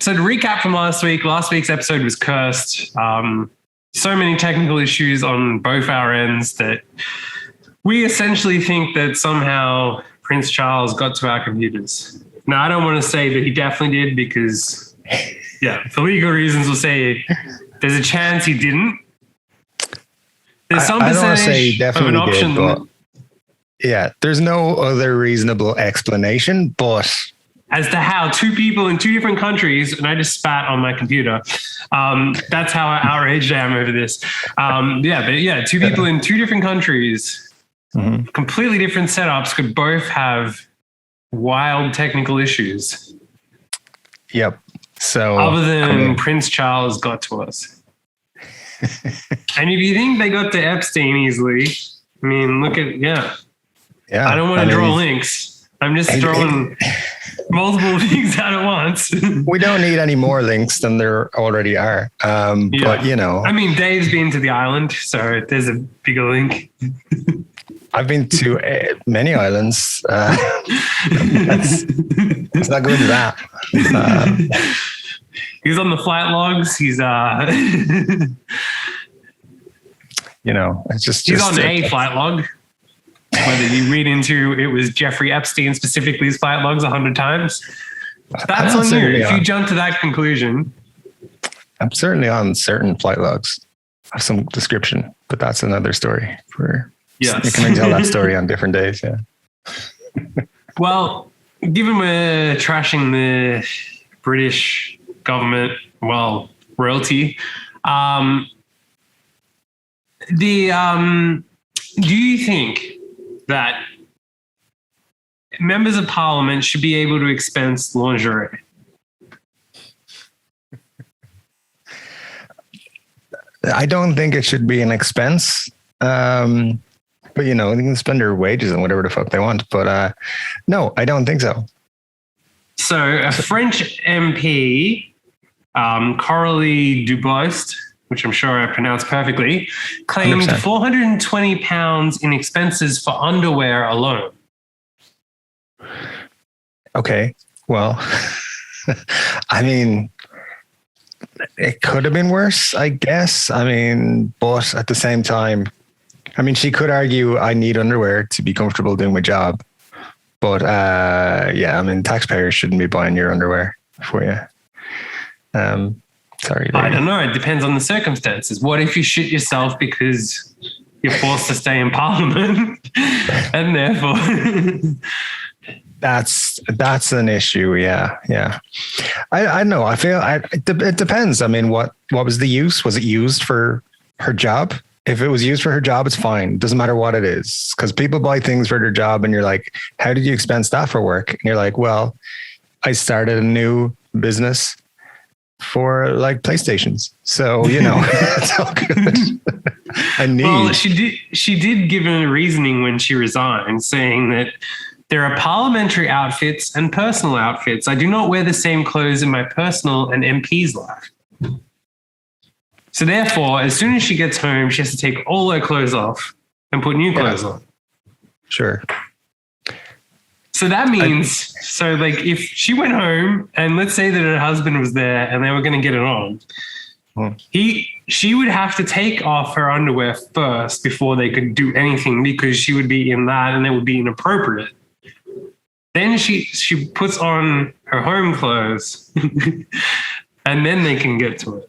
So to recap from last week's episode was cursed. So many technical issues on both our ends that we essentially think that somehow Prince Charles got to our computers. Now, I don't want to say that he definitely did because, for legal reasons, we'll say there's a chance he didn't. There's some percentage of an option. There's no other reasonable explanation, but as to how two people in two different countries, and I just spat on my computer. That's how outraged I am over this. Two people in two different countries, completely different setups, could both have wild technical issues. Yep. So other than Prince Charles got to us. And if you think they got to Epstein easily, I mean, look at, I don't want to draw links. I'm just throwing multiple links out at once. We don't need any more links than there already are. But, you know. I mean, Dave's been to the island, so there's a bigger link. I've been to many islands. Let's not go into that. He's on the flight logs. He's, you know, it's just he's on a flight log. Whether you read into it was Jeffrey Epstein specifically his flight logs 100 times, that's on you. If you jump to that conclusion. I'm certainly on certain flight logs of some description, but that's another story. You can tell that story on different days. Yeah. Well, given we're trashing the British government, royalty, do you think that members of parliament should be able to expense lingerie? I don't think it should be an expense. But, you know, they can spend their wages on whatever the fuck they want. But no, I don't think so. So a French MP, Coralie Dubost, which I'm sure I pronounced perfectly, claimed 100%. £420 in expenses for underwear alone. Okay, well, I mean, it could have been worse, I guess. I mean, but at the same time, I mean, she could argue I need underwear to be comfortable doing my job. But I mean, taxpayers shouldn't be buying your underwear for you. Sorry. I don't know. It depends on the circumstances. What if you shit yourself because you're forced to stay in Parliament and therefore... That's an issue. Yeah. I know. I feel it depends. I mean, what was the use? Was it used for her job? If it was used for her job, it's fine. It doesn't matter what it is, because people buy things for their job and you're like, how did you expense that for work? And you're like, well, I started a new business for like PlayStations. So, you know, it's all good. Well, she did give a reasoning when she resigned, saying that there are parliamentary outfits and personal outfits. I do not wear the same clothes in my personal and MP's life. So therefore, as soon as she gets home, she has to take all her clothes off and put new clothes on. Sure. So that means, if she went home and let's say that her husband was there and they were going to get it on, she would have to take off her underwear first before they could do anything, because she would be in that and it would be inappropriate. Then she puts on her home clothes and then they can get to it.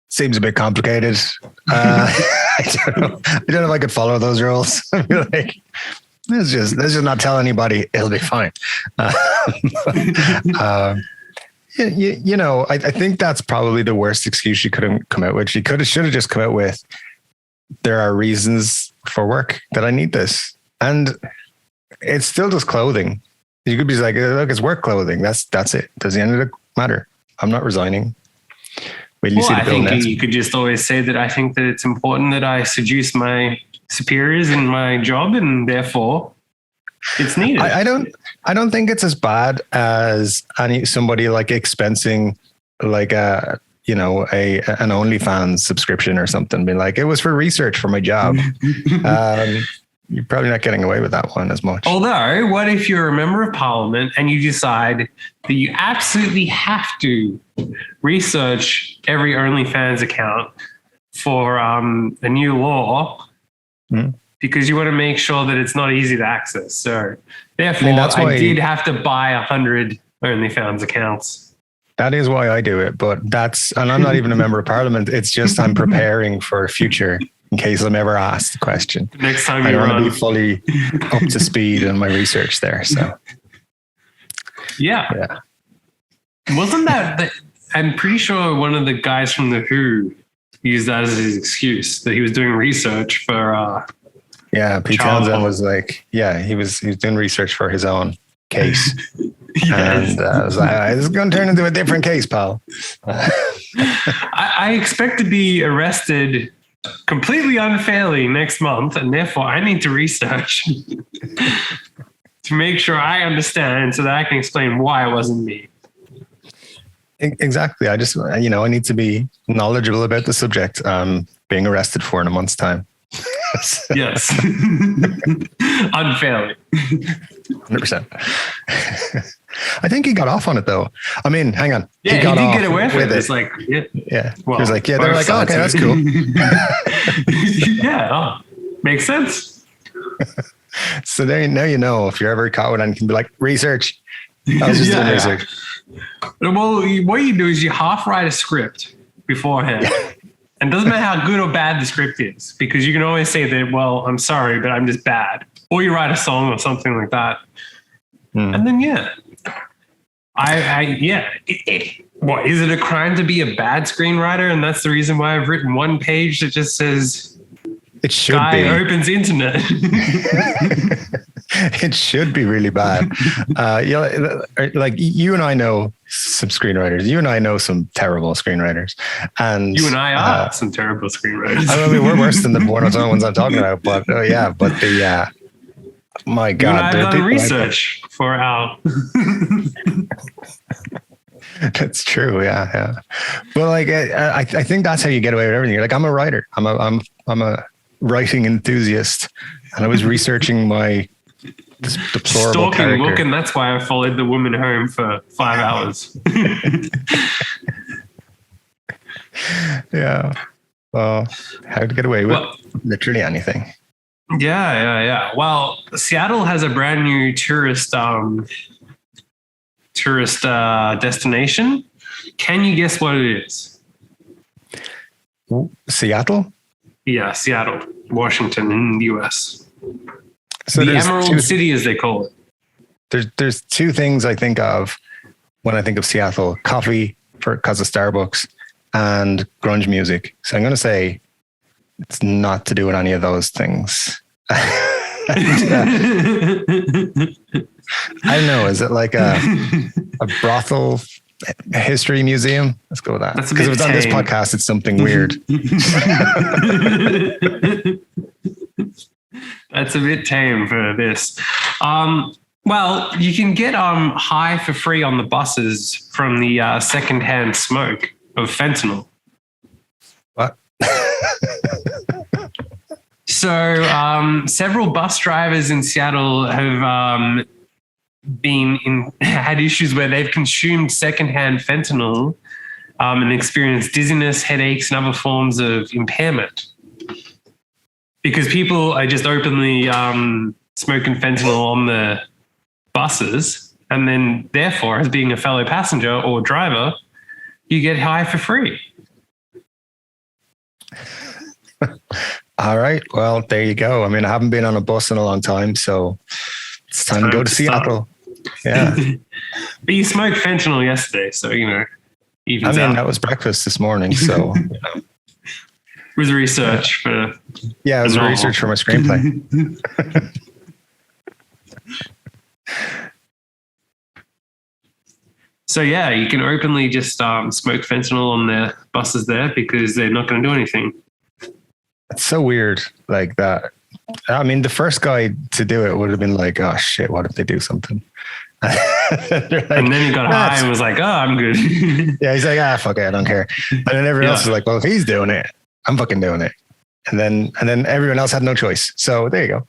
Seems a bit complicated. I don't know if I could follow those rules. I feel like let's just not tell anybody. It'll be fine. You know, I think that's probably the worst excuse she couldn't come out with. She should have just come out with, there are reasons for work that I need this, and it's still just clothing. You could be like, look, it's work clothing. That's it. Does the end of the matter? I'm not resigning. I think you could just always say that I think that it's important that I seduce my superiors in my job, and therefore it's needed. I don't think it's as bad as somebody like expensing like an OnlyFans subscription or something. Be like, it was for research for my job. you're probably not getting away with that one as much. Although, what if you're a member of parliament and you decide that you absolutely have to research every OnlyFans account for a new law because you want to make sure that it's not easy to access. So therefore, I did have to buy 100 OnlyFans accounts. That is why I do it, but and I'm not even a member of parliament. It's just I'm preparing for future in case I'm ever asked the question. Next time I want to be fully up to speed on my research there. So yeah. Wasn't that I'm pretty sure one of the guys from The Who used that as his excuse that he was doing research for Pete Townsend was like, he was doing research for his own case. Yes. And I was like, this is going to turn into a different case, pal. I expect to be arrested completely unfairly next month, and therefore I need to research to make sure I understand so that I can explain why it wasn't me. Exactly. I just, I need to be knowledgeable about the subject. Being arrested for in a month's time. Yes. Unfairly. 100%. I think he got off on it though. I mean, hang on. Yeah, he did get away with it. It's like, Well, he was like, they're like, oh, okay, that's cool. Makes sense. So now you know if you're ever caught with anything, be like, research. I was just doing research. Well, what you do is you half write a script beforehand. And it doesn't matter how good or bad the script is, because you can always say that, well, I'm sorry, but I'm just bad. Or you write a song or something like that. And then, what, is it a crime to be a bad screenwriter? And that's the reason why I've written one page that just says, it should guy be. Opens internet. It should be really bad. Like you and I know some screenwriters. You and I know some terrible screenwriters. And you and I are some terrible screenwriters. I mean, we're worse than the ones I'm talking about. But my God. You and I have done research for our... That's true. Yeah. Well, like, I think that's how you get away with everything. You're like, I'm a writer. I'm a writing enthusiast. And I was researching my deplorable stalking look, and that's why I followed the woman home for 5 hours. Yeah. Well, how to get away with literally anything. Yeah. Well, Seattle has a brand new tourist destination. Can you guess what it is? Seattle? Yeah, Seattle, Washington in the US. So the Emerald City, as they call it. There's two things I think of when I think of Seattle: coffee because of Starbucks and grunge music. So I'm going to say it's not to do with any of those things. I don't know. Is it like a brothel history museum? Let's go with that. Because if it's on this podcast, it's something weird. That's a bit tame for this. Well, you can get high for free on the buses from the secondhand smoke of fentanyl. What? So several bus drivers in Seattle have had issues where they've consumed secondhand fentanyl and experienced dizziness, headaches, and other forms of impairment. Because people are just openly smoking fentanyl on the buses, and then therefore, as being a fellow passenger or driver, you get high for free. All right. Well, there you go. I mean, I haven't been on a bus in a long time, so it's time to go to Seattle. Yeah. But you smoked fentanyl yesterday, so, evens out. That was breakfast this morning, so... It was research for... Yeah, it was research for my screenplay. So, yeah, you can openly just smoke fentanyl on the buses there because they're not going to do anything. It's so weird like that. I mean, the first guy to do it would have been like, oh, shit, what if they do something? And then he got high and was like, oh, I'm good. Yeah, he's like, fuck it, I don't care. And then everyone else was like, well, if he's doing it, I'm fucking doing it. And then everyone else had no choice. So there you go.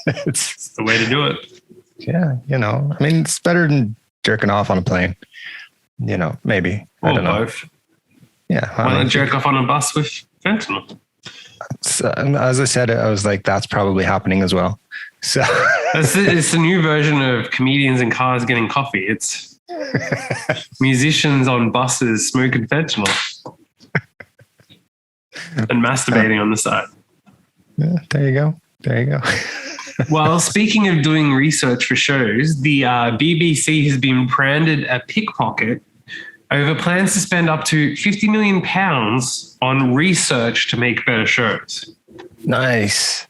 It's the way to do it. Yeah, I mean, it's better than jerking off on a plane. Maybe. Or I don't know. both. Yeah. Why not jerk off on a bus with fentanyl? As I said, I was like, that's probably happening as well. So it's the new version of comedians in cars getting coffee. It's musicians on buses smoking fentanyl and masturbating on the side. Yeah, there you go. Well, speaking of doing research for shows, the BBC has been branded a pickpocket over plans to spend up to £50 million on research to make better shows. Nice.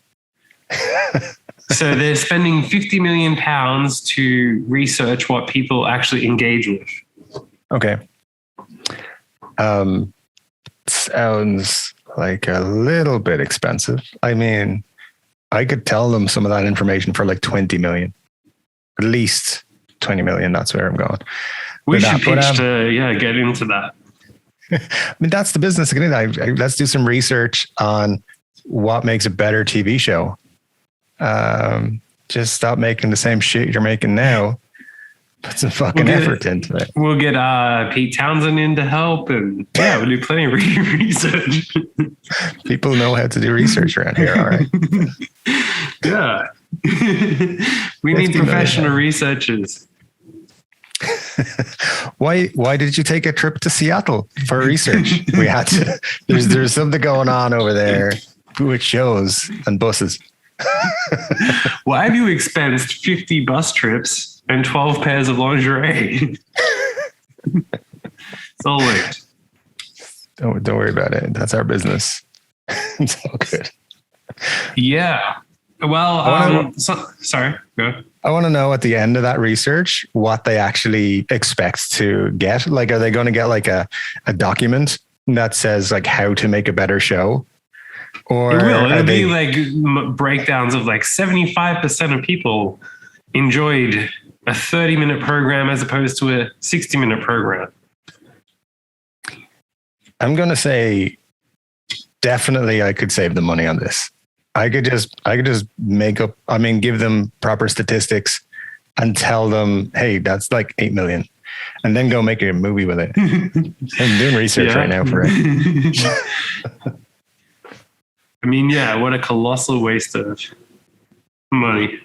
So they're spending £50 million to research what people actually engage with. Okay. Sounds like a little bit expensive. I mean, I could tell them some of that information for like 20 million, at least 20 million. That's where I'm going. We should pitch to get into that. I mean, that's the business. Let's do some research on what makes a better TV show. Just stop making the same shit you're making now. Put some fucking effort into it. We'll get Pete Townsend in to help, and we'll do plenty of research. People know how to do research around here, all right? Yeah. We need professional researchers. Why did you take a trip to Seattle for research? We had to. There's something going on over there with shows and buses. Why have you expensed 50 bus trips and 12 pairs of lingerie? It's all linked. Don't worry about it. That's our business. It's all good. Yeah. Well, sorry. Go. I want to know at the end of that research what they actually expect to get. Like, are they going to get like a document that says like how to make a better show? Or it'll be like breakdowns of like 75% of people enjoyed a 30-minute program as opposed to a 60-minute program. I'm going to say definitely I could save the money on this. I could just give them proper statistics and tell them, hey, that's like 8 million, and then go make a movie with it. I'm doing research right now for it. I mean, what a colossal waste of money.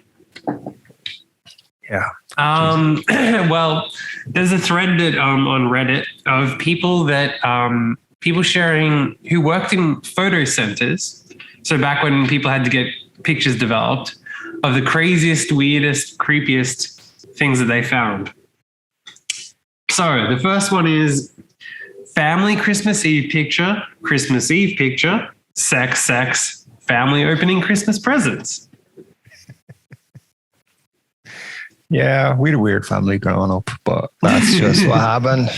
Yeah. Well, there's a thread that on Reddit of people sharing who worked in photo centers. So back when people had to get pictures developed of the craziest, weirdest, creepiest things that they found. So the first one is family Christmas Eve picture, sex, family opening Christmas presents. Yeah, we had a weird family growing up, but that's just what happened.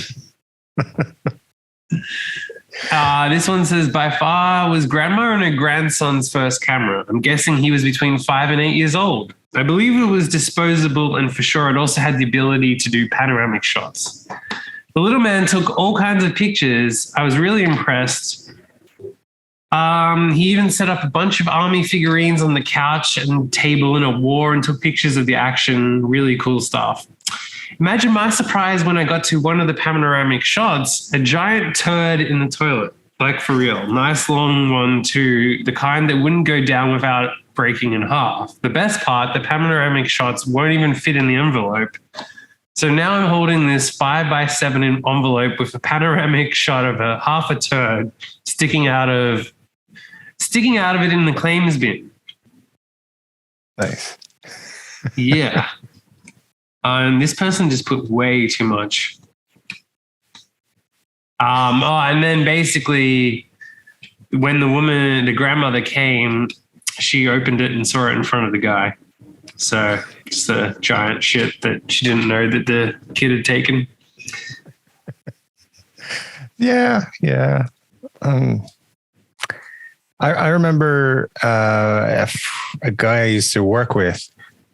This one says, by far was grandma and her grandson's first camera. I'm guessing he was between 5 and 8 years old. I believe it was disposable, and for sure it also had the ability to do panoramic shots. The little man took all kinds of pictures. I was really impressed. He even set up a bunch of army figurines on the couch and table in a war and took pictures of the action. Really cool stuff. Imagine my surprise when I got to one of the panoramic shots, a giant turd in the toilet, like for real. Nice long one too, the kind that wouldn't go down without breaking in half. The best part, the panoramic shots won't even fit in the envelope. So now I'm holding this 5x7 envelope with a panoramic shot of half a turd sticking out of it in the claims bin. Nice. Yeah. And this person just put way too much. And then basically when the grandmother came, she opened it and saw it in front of the guy. So just a giant shit that she didn't know that the kid had taken. Yeah. I remember a guy I used to work with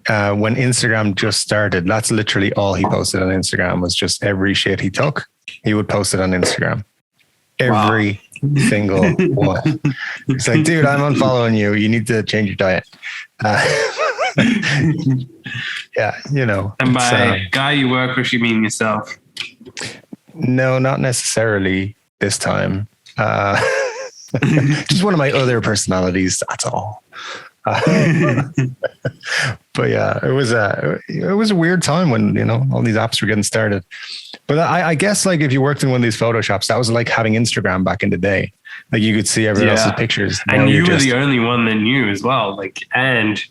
when Instagram just started. That's literally all he posted on Instagram was just every shit he took. He would post it on Instagram. Every single one. It's like, dude, I'm unfollowing you. You need to change your diet. Yeah, you know. And by guy you work with, you mean yourself? No, not necessarily this time. Just one of my other personalities. That's all. But yeah, it was a weird time when, you know, all these apps were getting started. But I guess like if you worked in one of these Photoshops, that was like having Instagram back in the day. Like you could see everyone else's pictures. And you were the only one that knew as well. Like, and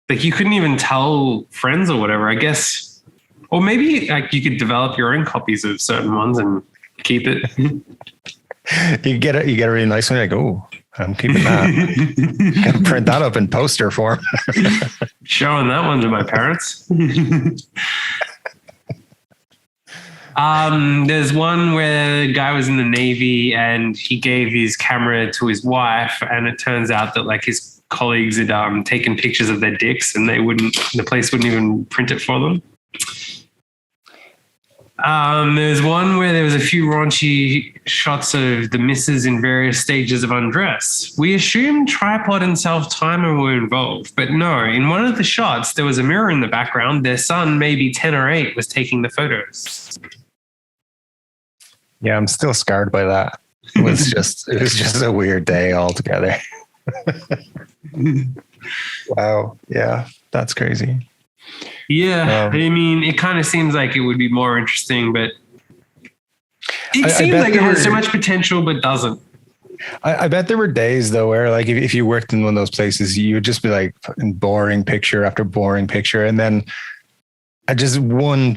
like you couldn't even tell friends or whatever, I guess. Or maybe like you could develop your own copies of certain ones and keep it. You get a really nice one. Like, oh, I'm keeping that. Gotta print that up in poster form. Showing that one to my parents. There's one where the guy was in the Navy and he gave his camera to his wife, and it turns out that like his colleagues had taken pictures of their dicks, and the place wouldn't even print it for them. There's one where there was a few raunchy shots of the missus in various stages of undress. We assumed tripod and self-timer were involved, but no. In one of the shots, there was a mirror in the background. Their son, maybe 10 or 8, was taking the photos. Yeah, I'm still scarred by that. It was just a weird day altogether. Wow. Yeah, that's crazy. Yeah, I mean, it kind of seems like it would be more interesting, but it seems like it has so much potential, but doesn't. I bet there were days though where like if you worked in one of those places, you would just be like boring picture after boring picture, and then I just one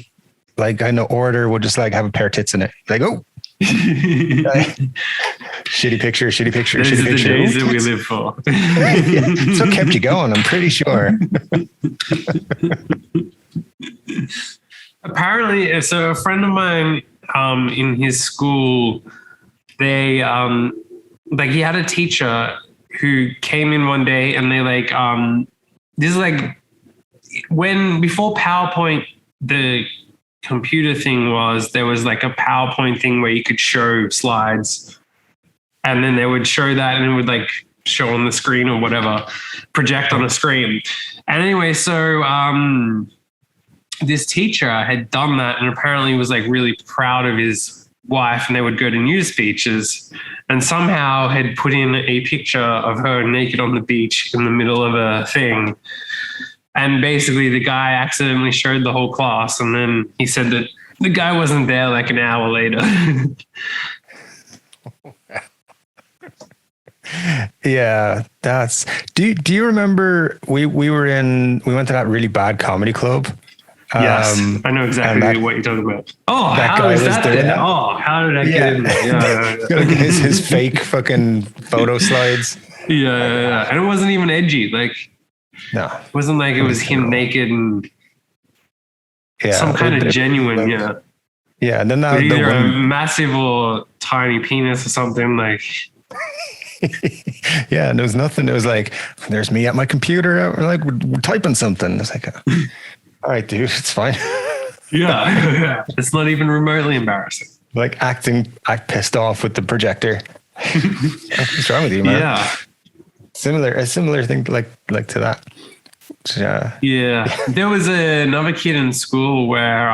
like I know order would just like have a pair of tits in it. Like, oh, shitty picture. Those are the days that we live for. Yeah, so it kept you going, I'm pretty sure. Apparently, so a friend of mine in his school, they like he had a teacher who came in one day, and they like this is like when before PowerPoint the computer thing was, there was like a PowerPoint thing where you could show slides, and then they would show that and it would like show on the screen or whatever, project on a screen. And anyway, so this teacher had done that and apparently was like really proud of his wife, and they would go to news speeches, and somehow had put in a picture of her naked on the beach in the middle of a thing. And basically the guy accidentally showed the whole class, and then he said that the guy wasn't there like an hour later. Yeah, that's. Do you remember we went to that really bad comedy club? Yes, I know exactly what you're talking about. Oh, how is that there? Oh, how did I get in there? Yeah. His fake fucking photo slides. Yeah, and it wasn't even edgy. Like, no, it wasn't like it was him naked and some kind of genuine. Yeah, yeah. And then that either a massive or tiny penis or something like. Yeah, and there was nothing. It was like, there's me at my computer, like we're typing something. It's like, all right, dude, it's fine. Yeah, it's not even remotely embarrassing. Like act pissed off with the projector. What's wrong with you, man? Yeah, a similar thing like to that. Yeah, there was another kid in school where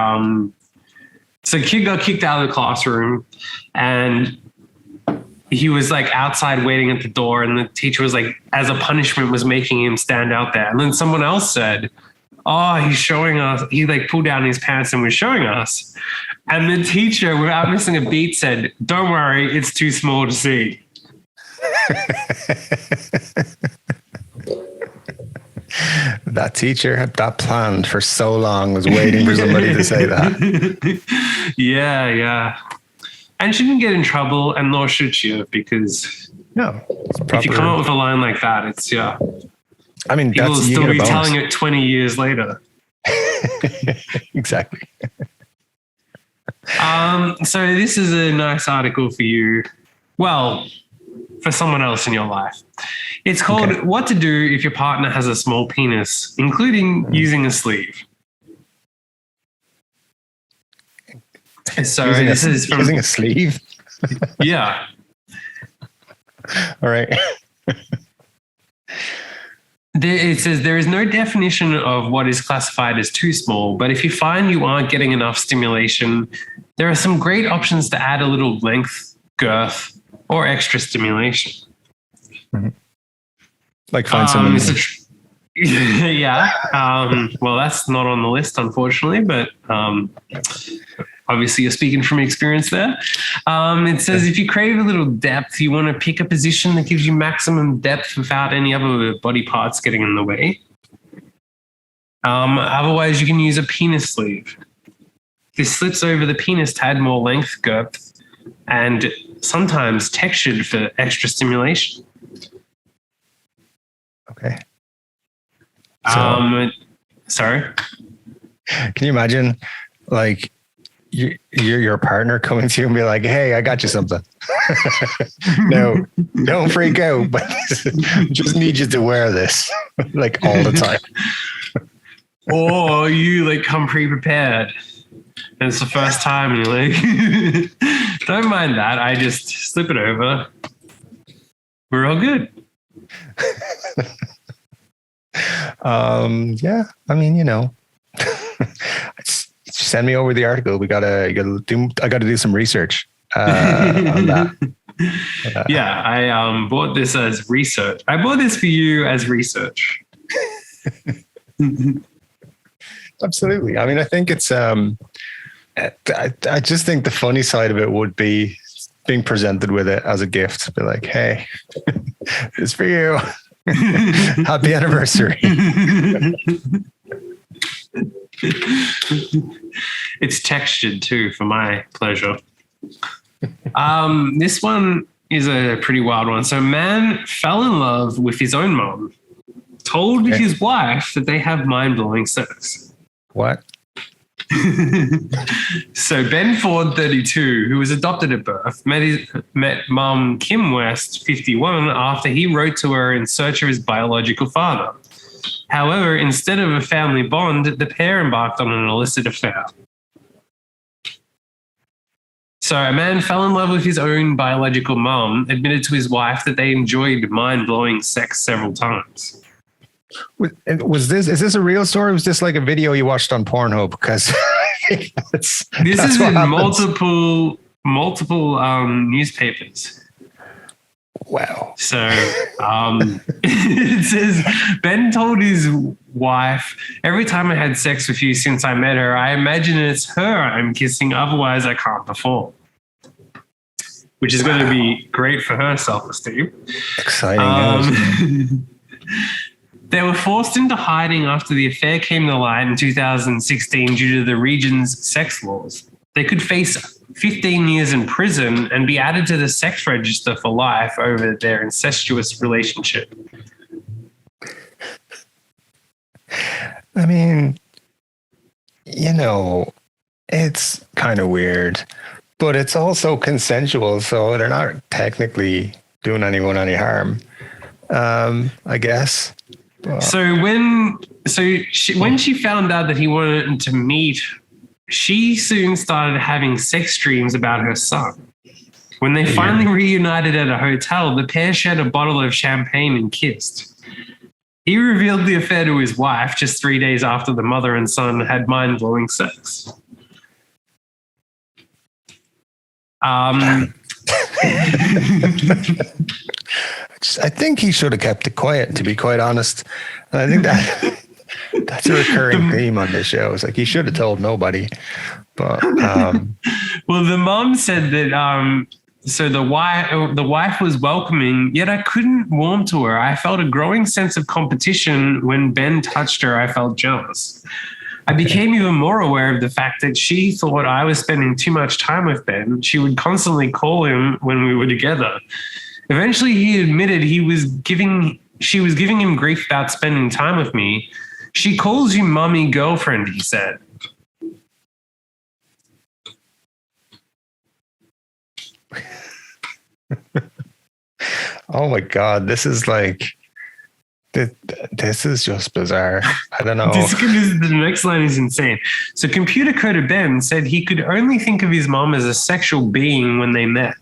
so a kid got kicked out of the classroom, and he was like outside waiting at the door, and the teacher was like, as a punishment, was making him stand out there. And then someone else said, oh, he's showing us. He like pulled down his pants and was showing us. And the teacher, without missing a beat, said, don't worry, it's too small to see. That teacher had that planned for so long, was waiting for somebody to say that. Yeah. And she didn't get in trouble, and nor should she have, because if you come up with a line like that, it's, yeah. I mean, people will still be telling it 20 years later. Exactly. So this is a nice article for you. Well, for someone else in your life. It's called What to Do If Your Partner Has a Small Penis, Including Using a Sleeve. So this is from using a sleeve. Yeah. All right. It says there is no definition of what is classified as too small, but if you find you aren't getting enough stimulation, there are some great options to add a little length, girth, or extra stimulation. Mm-hmm. Like find someone. Yeah. Well, that's not on the list, unfortunately, but obviously you're speaking from experience there. It says if you crave a little depth, you want to pick a position that gives you maximum depth without any other body parts getting in the way. Otherwise, you can use a penis sleeve. This slips over the penis to add more length, girth, and sometimes textured for extra stimulation. Okay. Sorry. Can you imagine, like, your partner coming to you and be like, "Hey, I got you something." No, don't freak out, but just need you to wear this like all the time. Or you like come pre-prepared. And it's the first time and you're like, don't mind that. I just slip it over. We're all good. Yeah, I mean, send me over the article. I gotta do some research on that. Yeah, I bought this as research. I bought this for you as research. Absolutely. I mean, I think it's I just think the funny side of it would be being presented with it as a gift. Be like, "Hey, it's for you. Happy anniversary." It's textured too for my pleasure. This one is a pretty wild one. So a man fell in love with his own mom, told his wife that they have mind-blowing sex. What? So Ben Ford, 32, who was adopted at birth, met mom Kim West, 51, after he wrote to her in search of his biological father. However, instead of a family bond, the pair embarked on an illicit affair. So a man fell in love with his own biological mom, admitted to his wife that they enjoyed mind-blowing sex several times. Is this a real story? Or was this like a video you watched on Pornhub? Because this is in multiple newspapers. Wow. So it says, Ben told his wife, "Every time I had sex with you since I met her, I imagine it's her I'm kissing, otherwise I can't perform." Which is going to be great for her self-esteem. Exciting. They were forced into hiding after the affair came to light in 2016 due to the region's sex laws. They could face 15 years in prison and be added to the sex register for life over their incestuous relationship. I mean, it's kind of weird, but it's also consensual, so they're not technically doing anyone any harm, I guess. So when she found out that he wanted to meet, she soon started having sex dreams about her son. When they finally reunited at a hotel, the pair shared a bottle of champagne and kissed. He revealed the affair to his wife just 3 days after the mother and son had mind-blowing sex. I think he should have kept it quiet, to be quite honest. And I think that's a recurring theme on this show. It's like he should have told nobody. But well, the mom said that so the wife was welcoming, yet I couldn't warm to her. I felt a growing sense of competition when Ben touched her. I felt jealous. I became even more aware of the fact that she thought I was spending too much time with Ben. She would constantly call him when we were together. Eventually, he admitted she was giving him grief about spending time with me. "She calls you mummy girlfriend," he said. Oh my God, this is just bizarre. I don't know. The next line is insane. So computer coder Ben said he could only think of his mom as a sexual being when they met.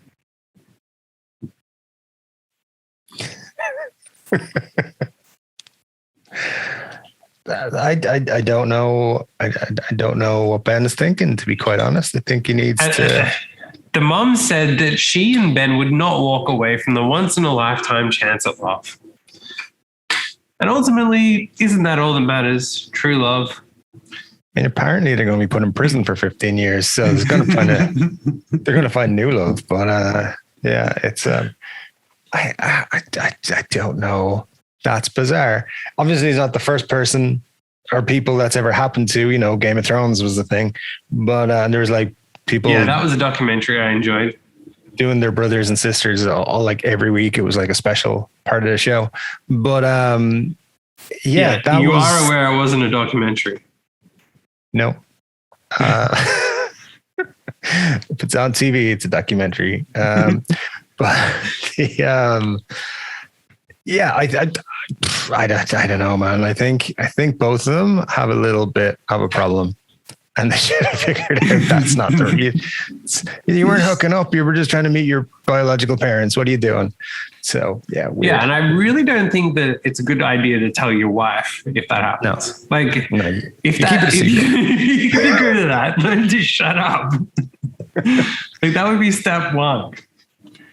I don't know. I don't know what Ben is thinking, to be quite honest. I think he needs to. The mom said that she and Ben would not walk away from the once-in-a-lifetime chance at love. And ultimately, isn't that all that matters? True love. I mean, apparently they're going to be put in prison for 15 years, so they're going to find new love. But yeah, it's I don't know. That's bizarre. Obviously, he's not the first person or people that's ever happened to. You know, Game of Thrones was the thing, but there was like people. Yeah, that was a documentary I enjoyed. Doing their brothers and sisters all like every week. It was like a special part of the show. But yeah, that you was, are aware it wasn't a documentary. No. If it's on TV, it's a documentary. But the, yeah, I don't know, man. I think both of them have a little bit of a problem. And they should have figured out that's not the you weren't hooking up. You were just trying to meet your biological parents. What are you doing? So yeah, weird. Yeah, and I really don't think that it's a good idea to tell your wife if that happens. No. Like, no, if you can agree to that, then just shut up. Like that would be step one.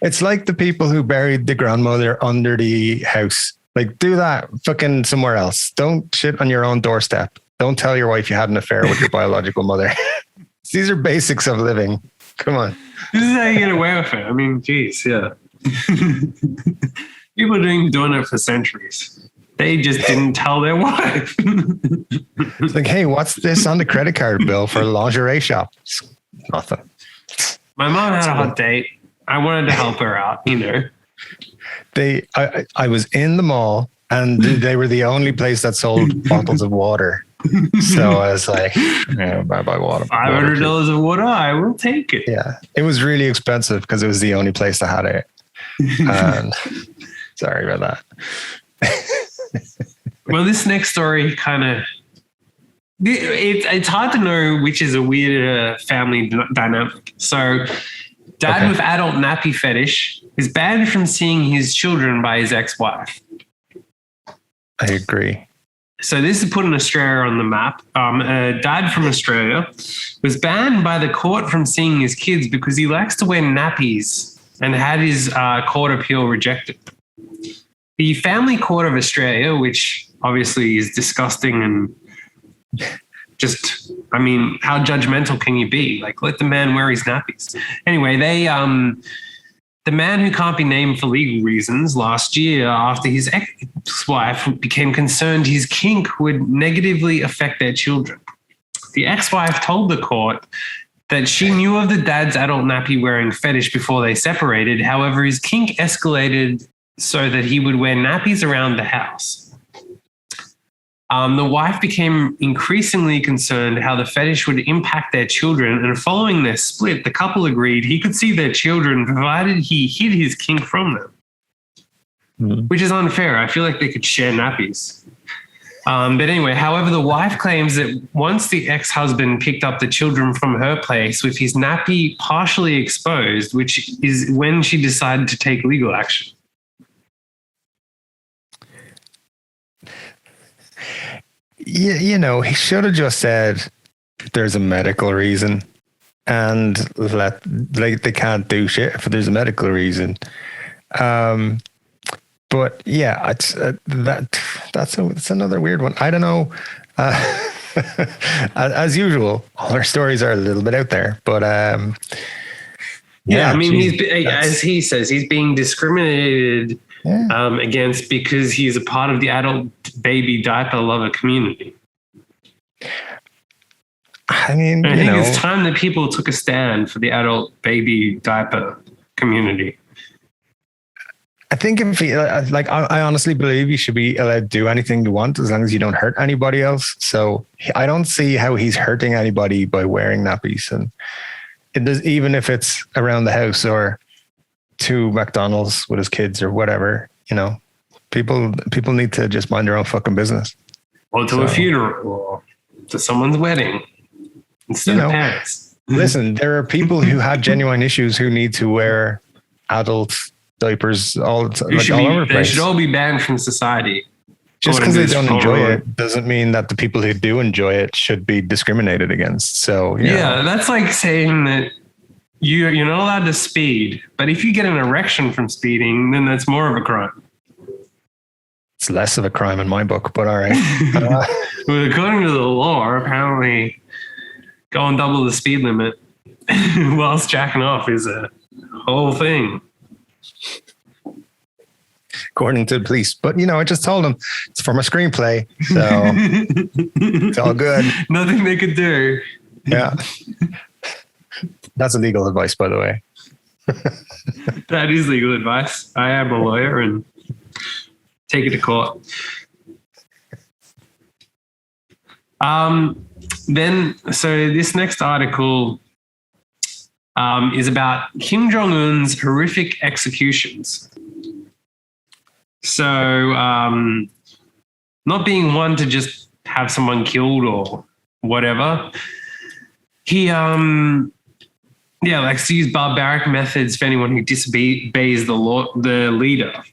It's like the people who buried the grandmother under the house. Like, do that fucking somewhere else. Don't shit on your own doorstep. Don't tell your wife you had an affair with your biological mother. These are basics of living. Come on. This is how you get away with it. I mean, geez, yeah. People are doing it for centuries. They just didn't tell their wife. It's like, hey, what's this on the credit card bill for a lingerie shop? Nothing. My mom had a hot date. I wanted to help her out, you know. I was in the mall and they were the only place that sold bottles of water. So I was like, yeah, buy water. $500 of water, I will take it. Yeah, it was really expensive because it was the only place that had it. And sorry about that. Well, this next story kind of it's hard to know which is a weird family dynamic. So, dad with adult nappy fetish is banned from seeing his children by his ex-wife. I agree. So this is putting Australia on the map. A dad from Australia was banned by the court from seeing his kids because he likes to wear nappies and had his court appeal rejected. The Family Court of Australia, which obviously is disgusting and just, I mean, how judgmental can you be? Like, let the man wear his nappies. Anyway, the man who can't be named for legal reasons last year, after his ex-wife became concerned his kink would negatively affect their children. The ex-wife told the court that she knew of the dad's adult nappy wearing fetish before they separated. However, his kink escalated so that he would wear nappies around the house. The wife became increasingly concerned how the fetish would impact their children, and following their split, the couple agreed he could see their children provided he hid his kink from them, which is unfair. I feel like they could share nappies. But anyway, however, the wife claims that once the ex-husband picked up the children from her place with his nappy partially exposed, which is when she decided to take legal action. Yeah, you know, he should have just said there's a medical reason and they can't do shit if there's a medical reason. But yeah, it's that's another weird one. I don't know. As usual, all our stories are a little bit out there, but yeah, I mean, as he says, he's being discriminated against because he's a part of the adult baby diaper lover community. I mean, I think it's time that people took a stand for the adult baby diaper community. I think if he, I honestly believe you should be allowed to do anything you want as long as you don't hurt anybody else. So I don't see how he's hurting anybody by wearing nappies, and it does, even if it's around the house or to McDonald's with his kids or whatever. You know, people need to just mind their own fucking business. Or to a funeral, or to someone's wedding instead of parents. Listen, there are people who have genuine issues who need to wear adult diapers all over the place. They should all be banned from society. Just because they don't enjoy it doesn't mean that the people who do enjoy it should be discriminated against. So yeah, that's like saying that you're not allowed to speed, but if you get an erection from speeding, then that's more of a crime. It's less of a crime in my book, but all right. Well, according to the law, apparently going double the speed limit whilst jacking off is a whole thing. According to the police. But, I just told them it's for my screenplay. So it's all good. Nothing they could do. Yeah. That's illegal advice, by the way. That is legal advice. I am a lawyer and take it to court. So this next article is about Kim Jong-un's horrific executions. So not being one to just have someone killed or whatever, he likes to use barbaric methods for anyone who disobeys the leader.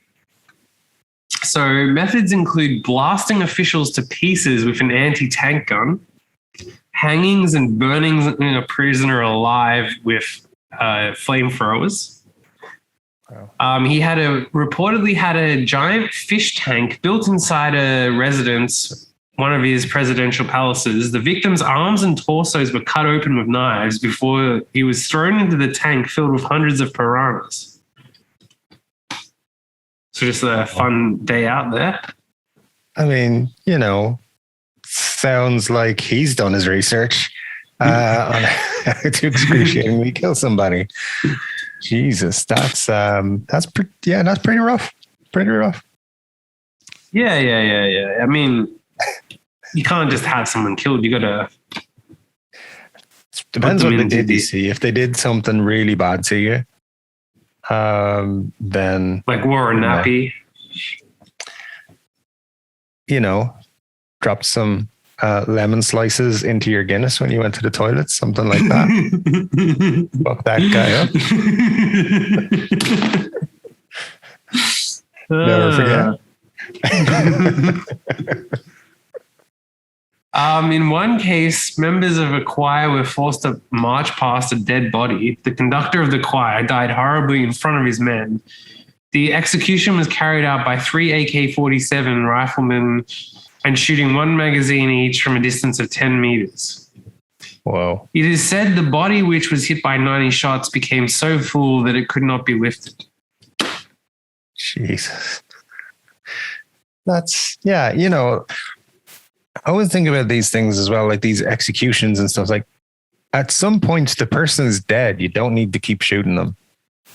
So methods include blasting officials to pieces with an anti-tank gun, hangings and burnings a prisoner alive with flamethrowers. Wow. He reportedly had a giant fish tank built inside a residence, one of his presidential palaces. The victim's arms and torsos were cut open with knives before he was thrown into the tank filled with hundreds of piranhas. So just a fun day out there. I mean, sounds like he's done his research on how to excruciatingly kill somebody. Jesus, that's pretty rough. Pretty rough. Yeah. I mean, you can't just have someone killed. You gotta. Depends what they did. You see, if they did something really bad to you, then like wore a nappy. Dropped some lemon slices into your Guinness when you went to the toilet, something like that. Fuck that guy up. Never forget. In one case, members of a choir were forced to march past a dead body. The conductor of the choir died horribly in front of his men. The execution was carried out by 3 AK-47 riflemen and shooting one magazine each from a distance of 10 meters. Whoa. It is said the body, which was hit by 90 shots, became so full that it could not be lifted. Jesus. That's, I always think about these things as well, like these executions and stuff. Like at some point, the person is dead. You don't need to keep shooting them.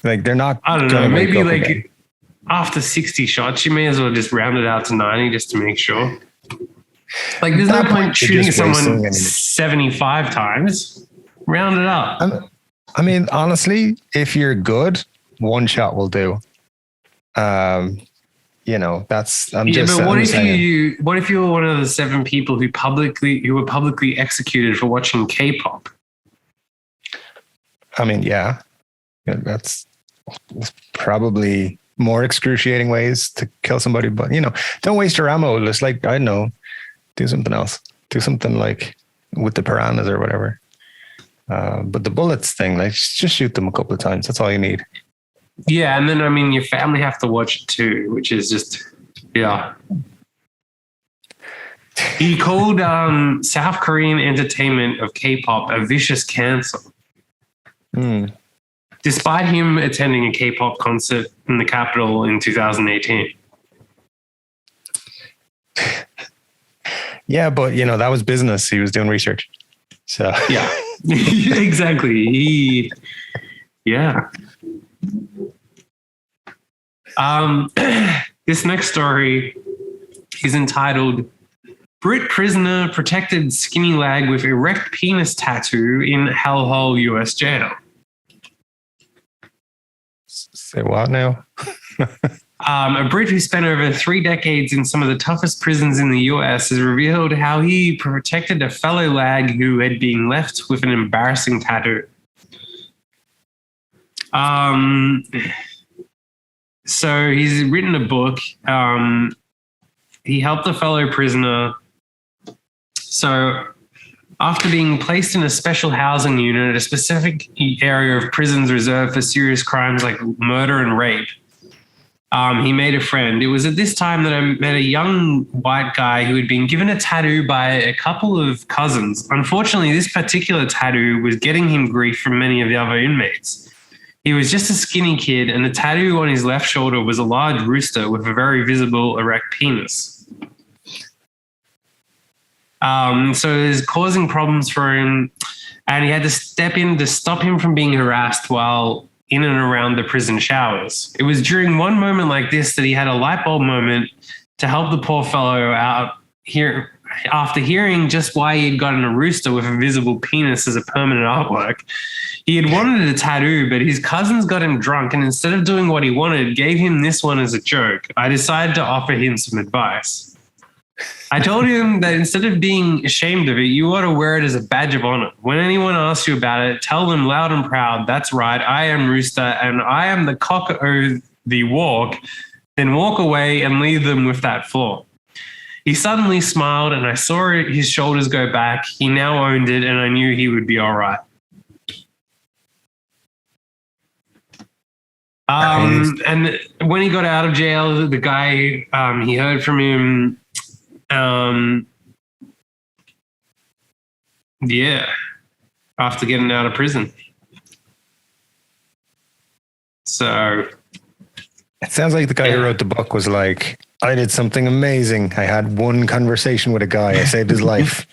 Like they're not. I don't know. Maybe like again. After 60 shots, you may as well just round it out to 90 just to make sure. Like there's no point shooting someone 75 times. Round it up. I mean, honestly, if you're good, one shot will do. That's. I'm just. But what if you were one of the 7 people who were publicly executed for watching K-pop? I mean, yeah, that's probably more excruciating ways to kill somebody. But don't waste your ammo. Just like I don't know, do something else. Do something like with the piranhas or whatever. But the bullets thing, like just shoot them a couple of times. That's all you need. Yeah, and then your family have to watch it too, which is just He called South Korean entertainment of K-pop a vicious cancer. Despite him attending a K-pop concert in the capital in 2018. Yeah, but that was business. He was doing research. So yeah, exactly. This next story is entitled Brit prisoner protected skinny leg with erect penis tattoo in hellhole US jail. Say what now? A Brit who spent over 3 decades in some of the toughest prisons in the US has revealed how he protected a fellow lag who had been left with an embarrassing tattoo. So he's written a book he helped a fellow prisoner. So after being placed in a special housing unit at a specific area of prisons reserved for serious crimes like murder and rape, he made a friend. It was at this time that I met a young white guy who had been given a tattoo by a couple of cousins. Unfortunately, this particular tattoo was getting him grief from many of the other inmates. He was just a skinny kid, and the tattoo on his left shoulder was a large rooster with a very visible erect penis. So it was causing problems for him, and he had to step in to stop him from being harassed while in and around the prison showers. It was during one moment like this that he had a light bulb moment to help the poor fellow out here. After hearing just why he had gotten a rooster with a visible penis as a permanent artwork, he had wanted a tattoo, but his cousins got him drunk, and instead of doing what he wanted, gave him this one as a joke. I decided to offer him some advice. I told him that instead of being ashamed of it, you ought to wear it as a badge of honor. When anyone asks you about it, tell them loud and proud, that's right, I am Rooster and I am the cock o' the walk. Then walk away and leave them with that flaw. He suddenly smiled and I saw his shoulders go back. He now owned it and I knew he would be all right. And when he got out of jail, the guy, he heard from him, after getting out of prison. So it sounds like the guy who wrote the book was like, I did something amazing. I had one conversation with a guy. I saved his life.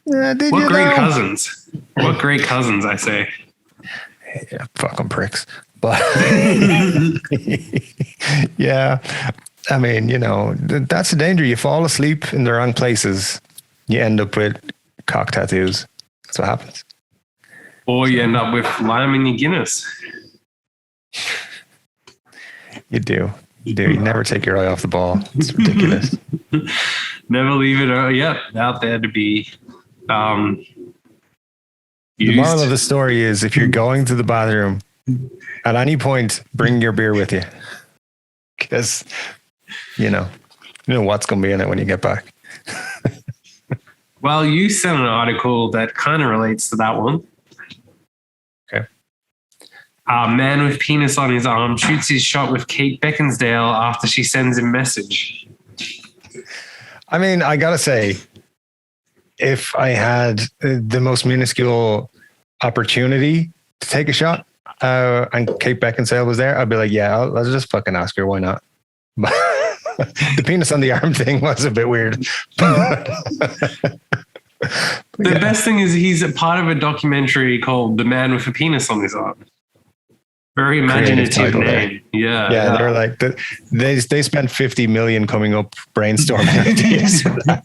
What great cousins. What great cousins, I say. Yeah, fucking pricks. But yeah, I mean, you know, that's the danger. You fall asleep in the wrong places. You end up with cock tattoos. That's what happens. Or you end up with lime in your Guinness. You do. You do. You never take your eye off the ball. It's ridiculous. Never leave it out there to be used. The moral of the story is if you're going to the bathroom, at any point, bring your beer with you. Because, you know what's going to be in it when you get back. Well, you sent an article that kind of relates to that one. Okay. Man with penis on his arm shoots his shot with Kate Beckinsale after she sends him message. I mean, I got to say, if I had the most minuscule opportunity to take a shot and Kate Beckinsale was there, I'd be like, yeah, I'll just fucking ask her. Why not? But the penis on the arm thing was a bit weird. The best thing is he's a part of a documentary called The Man with a Penis on His Arm. Very imaginative name. Yeah. They're like, they spent 50 million coming up brainstorming ideas for that.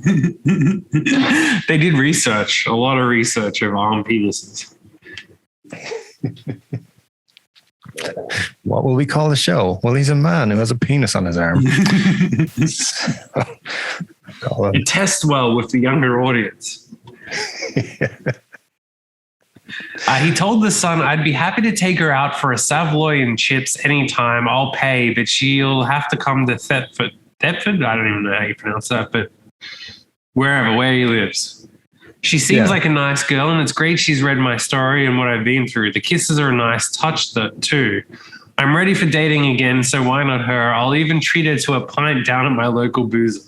They did research, a lot of research of arm penises. What will we call the show? Well, he's a man who has a penis on his arm. It tests well with the younger audience. He told the Sun, I'd be happy to take her out for a Savoy and chips anytime. I'll pay, but she'll have to come to Thetford. Thetford? I don't even know how you pronounce that, but where he lives. She seems like a nice girl, and it's great she's read my story and what I've been through. The kisses are a nice touch, too. I'm ready for dating again, so why not her? I'll even treat her to a pint down at my local boozer.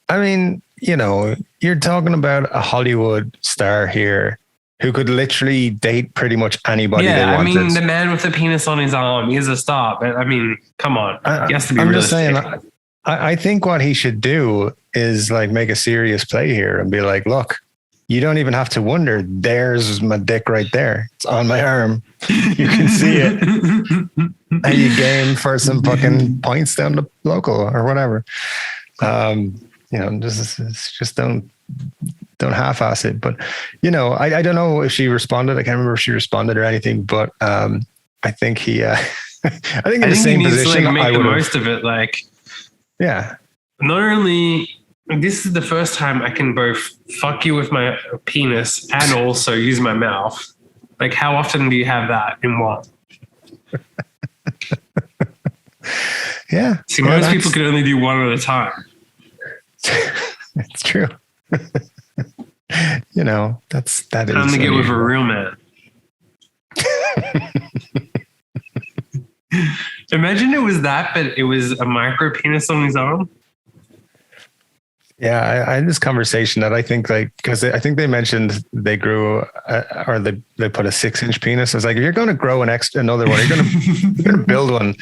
I mean, you're talking about a Hollywood star here who could literally date pretty much anybody they wanted. I mean, the man with the penis on his arm is a star, but I mean, come on. He has to be realistic. I'm just saying, I think what he should do is like make a serious play here and be like, look, you don't even have to wonder. There's my dick right there. It's on my arm. You can see it. And you game for some fucking points down the local or whatever. Just don't half-ass it. But, I don't know if she responded. I can't remember if she responded or anything, but I think he, I think in the same position, to make the most of it. Yeah. Not only, this is the first time I can both fuck you with my penis and also use my mouth. Like, how often do you have that in one? Yeah. See, most people can only do one at a time. It's true. You know, that is time to get with a real man. Imagine it was that, but it was a micro penis on his arm. Yeah, I had this conversation that I think, like, because I think they mentioned they grew or they put a 6-inch penis. I was like, if you're going to grow another one, you're going to build one,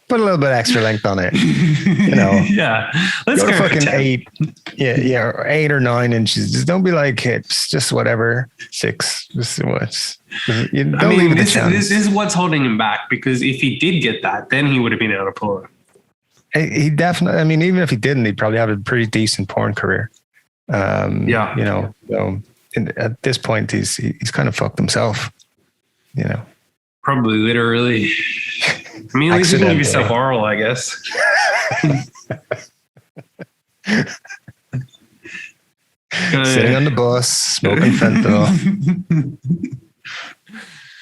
put a little bit extra length on it. You know, yeah, let's go to go fucking 8, or 8 or 9 inches. Just don't be like it's just whatever 6. Just what's. You don't I mean, this is what's holding him back, because if he did get that, then he would have been able to pull it. He definitely, I mean, even if he didn't, he'd probably have a pretty decent porn career. Yeah. You know, so at this point, he's kind of fucked himself, you know. Probably literally. I mean, at least you can give yourself oral, I guess. Sitting on the bus, smoking fentanyl,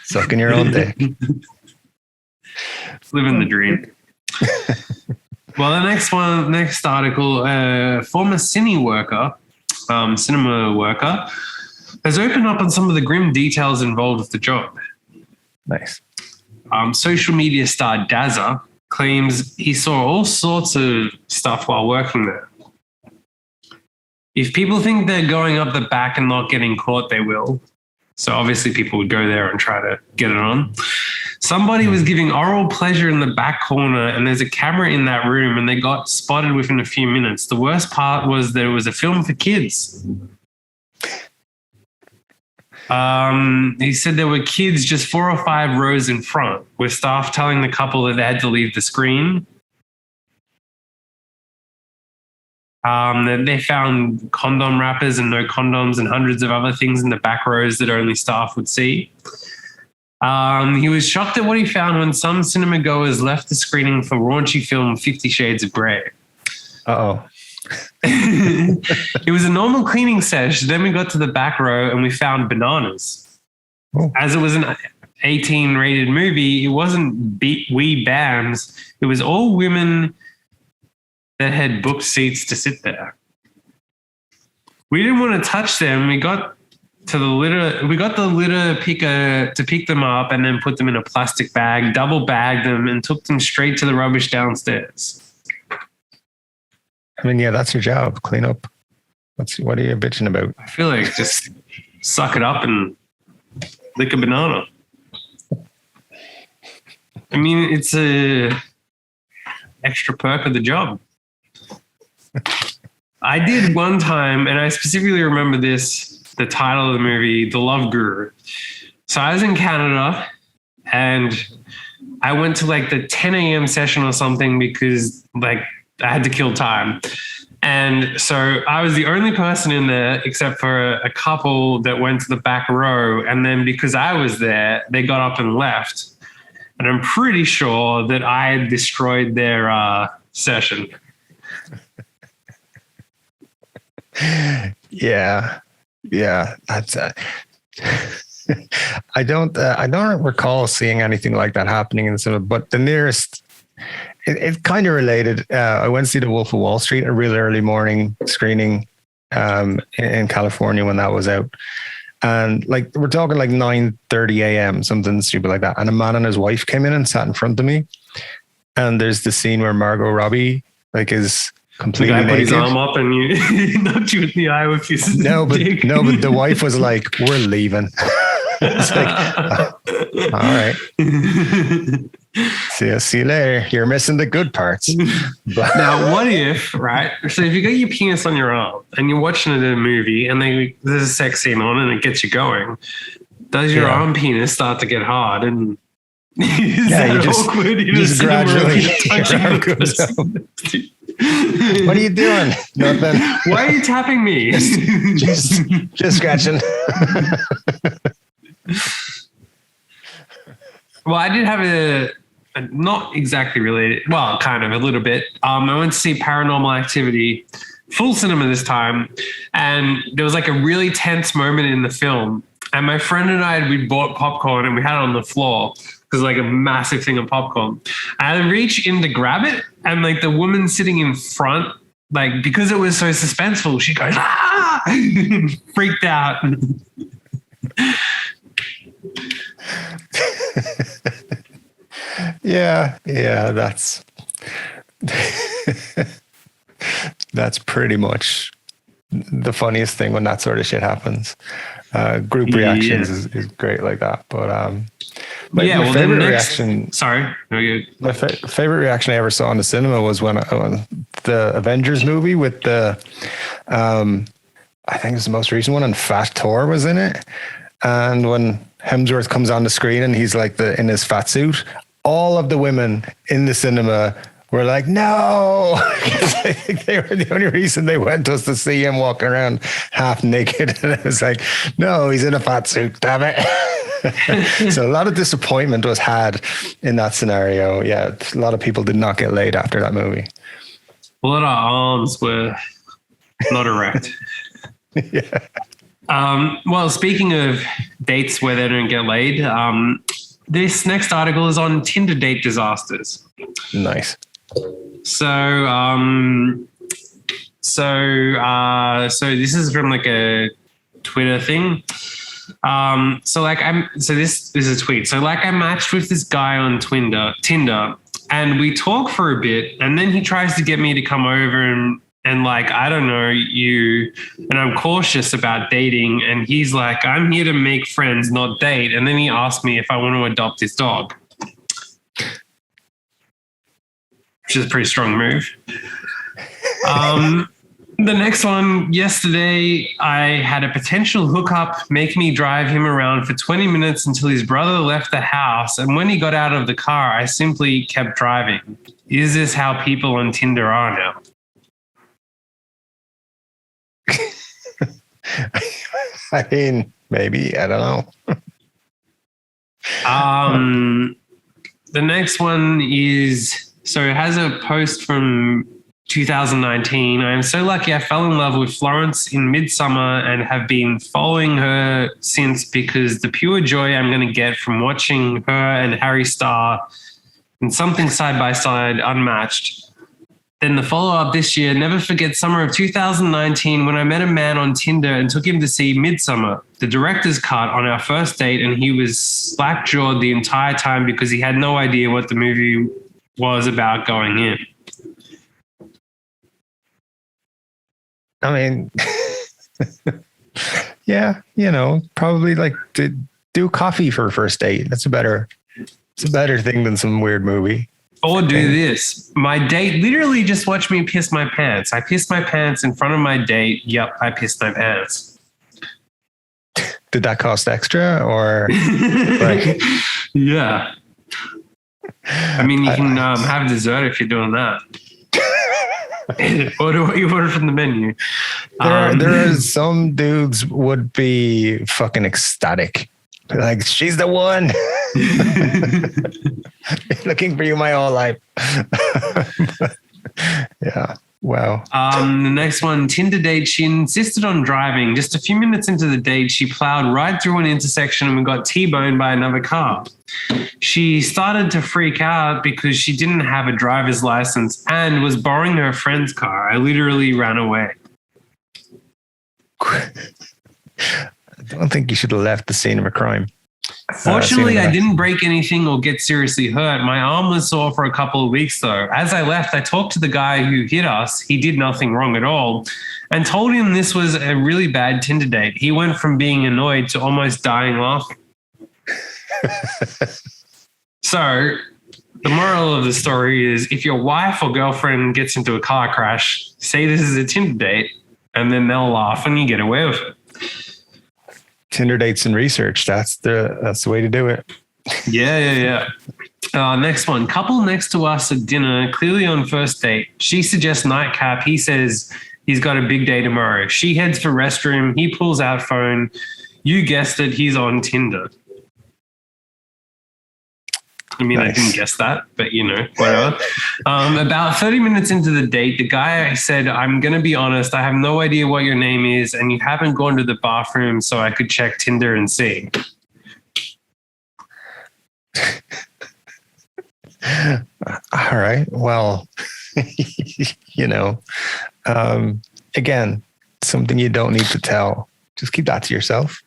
sucking your own dick. Living the dream. Well, the next article, former cinema worker, has opened up on some of the grim details involved with the job. Nice. Social media star Dazza claims he saw all sorts of stuff while working there. If people think they're going up the back and not getting caught, they will. So obviously people would go there and try to get it on. Somebody was giving oral pleasure in the back corner, and there's a camera in that room, and they got spotted within a few minutes. The worst part was that it was a film for kids. He said there were kids just 4 or 5 rows in front, with staff telling the couple that they had to leave the screen. That they found condom wrappers and no condoms and hundreds of other things in the back rows that only staff would see. He was shocked at what he found when some cinema goers left the screening for raunchy film 50 Shades of Grey. Uh-oh. It was a normal cleaning sesh. Then we got to the back row and we found bananas. Oh. As it was an 18 rated movie, it wasn't wee bams. It was all women that had booked seats to sit there. We didn't want to touch them. We got the litter picker to pick them up and then put them in a plastic bag, double bagged them, and took them straight to the rubbish downstairs. I mean, yeah, that's your job. Clean up. What are you bitching about? I feel like just suck it up and lick a banana. I mean, it's a extra perk of the job. I did one time, and I specifically remember the title of the movie, The Love Guru. So I was in Canada, and I went to like the 10 a.m. session or something because like I had to kill time. And so I was the only person in there except for a couple that went to the back row. And then because I was there, they got up and left. And I'm pretty sure that I had destroyed their session. Yeah, that's I don't recall seeing anything like that happening in the cinema, but the nearest, it's kind of related. I went to see The Wolf of Wall Street, a really early morning screening in California when that was out. And like, we're talking like 9:30 a.m., something stupid like that. And a man and his wife came in and sat in front of me. And there's the scene where Margot Robbie like is completely naked. Put his arm up and you knocked you in the eye with his dick. No, but the wife was like, "We're leaving." It's like, all right. See you later. You're missing the good parts. But now, what if, right? So if you got your penis on your arm and you're watching a movie and there's a sex scene on and it gets you going, does your arm penis start to get hard? And is that awkward? You just gradually touching goes out. What are you doing? Nothing. Why are you tapping me? just scratching. Well, I did have a not exactly related, well, kind of a little bit. I went to see Paranormal Activity, full cinema this time, and there was like a really tense moment in the film. And my friend and I, we bought popcorn and we had it on the floor because like a massive thing of popcorn. I reach in to grab it, and like the woman sitting in front, like because it was so suspenseful, she goes, ah, freaked out. Yeah, that's pretty much the funniest thing when that sort of shit happens. Group reactions is great like that, but yeah. my Well, favorite the reaction. Sorry, no, you. My favorite reaction I ever saw in the cinema was when the Avengers movie with the, I think it's the most recent one, and Fat Thor was in it, and when Hemsworth comes on the screen and he's like in his fat suit, all of the women in the cinema were like, no, because they were the only reason they went was to see him walking around half naked. And it was like, no, he's in a fat suit, damn it. So a lot of disappointment was had in that scenario. Yeah, a lot of people did not get laid after that movie. A lot of arms were not erect. Yeah. Well, speaking of dates where they don't get laid, this next article is on Tinder date disasters. Nice. So this is from like a Twitter thing. This is a tweet. So like I matched with this guy on Tinder, and we talk for a bit, and then he tries to get me to come over and like, I don't know you, and I'm cautious about dating. And he's like, I'm here to make friends, not date. And then he asked me if I want to adopt his dog, which is a pretty strong move. The next one, yesterday, I had a potential hookup make me drive him around for 20 minutes until his brother left the house. And when he got out of the car, I simply kept driving. Is this how people on Tinder are now? I mean, maybe, I don't know. The next one is, so it has a post from 2019. I am so lucky I fell in love with Florence in Midsummer and have been following her since, because the pure joy I'm going to get from watching her and Harry Starr in something side by side unmatched. Then the follow-up this year, never forget summer of 2019 when I met a man on Tinder and took him to see Midsummer, the director's cut, on our first date, and he was slack-jawed the entire time because he had no idea what the movie was about going in. I mean, yeah, probably like do coffee for a first date. It's a better thing than some weird movie. Or do this. My date literally just watched me piss my pants. I pissed my pants in front of my date. Yep, I pissed my pants. Did that cost extra or? Yeah. I mean, you can have dessert if you're doing that. Order what you order from the menu. There are some dudes would be fucking ecstatic. Like, she's the one. Looking for you my whole life. Yeah. Wow. The next one, Tinder date. She insisted on driving. Just a few minutes into the date, she plowed right through an intersection and we got T-boned by another car. She started to freak out because she didn't have a driver's license and was borrowing her friend's car. I literally ran away. I don't think you should have left the scene of a crime. Fortunately, I didn't break anything or get seriously hurt. My arm was sore for a couple of weeks, though. As I left, I talked to the guy who hit us. He did nothing wrong at all, and told him this was a really bad Tinder date. He went from being annoyed to almost dying laughing. So, the moral of the story is, if your wife or girlfriend gets into a car crash, say this is a Tinder date, and then they'll laugh and you get away with it. Tinder dates and research. That's the way to do it. Yeah. Next one. Couple next to us at dinner, clearly on first date. She suggests nightcap. He says he's got a big day tomorrow. She heads for restroom. He pulls out phone. You guessed it. He's on Tinder. I mean, nice. I didn't guess that, but whatever. About 30 minutes into the date, the guy said, I'm going to be honest, I have no idea what your name is, and you haven't gone to the bathroom so I could check Tinder and see. All right. Well, again, something you don't need to tell. Just keep that to yourself.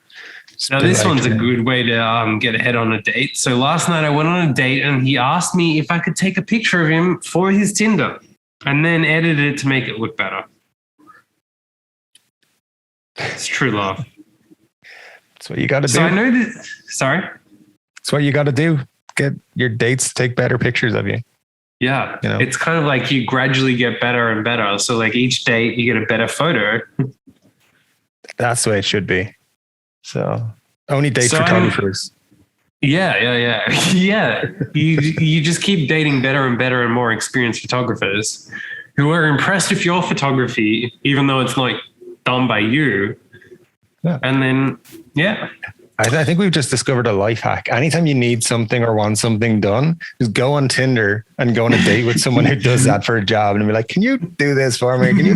Now, this one's a good way to get ahead on a date. So last night I went on a date and he asked me if I could take a picture of him for his Tinder and then edit it to make it look better. It's true love. That's what you got to do. So I know that. Sorry? That's what you got to do. Get your dates to take better pictures of you. Yeah. It's kind of like you gradually get better and better. So like each date you get a better photo. That's the way it should be. So only date photographers. Yeah. You just keep dating better and better and more experienced photographers who are impressed with your photography, even though it's not done by you. Yeah. And then, I think we've just discovered a life hack. Anytime you need something or want something done, just go on Tinder and go on a date with someone who does that for a job and be like, can you do this for me? Can you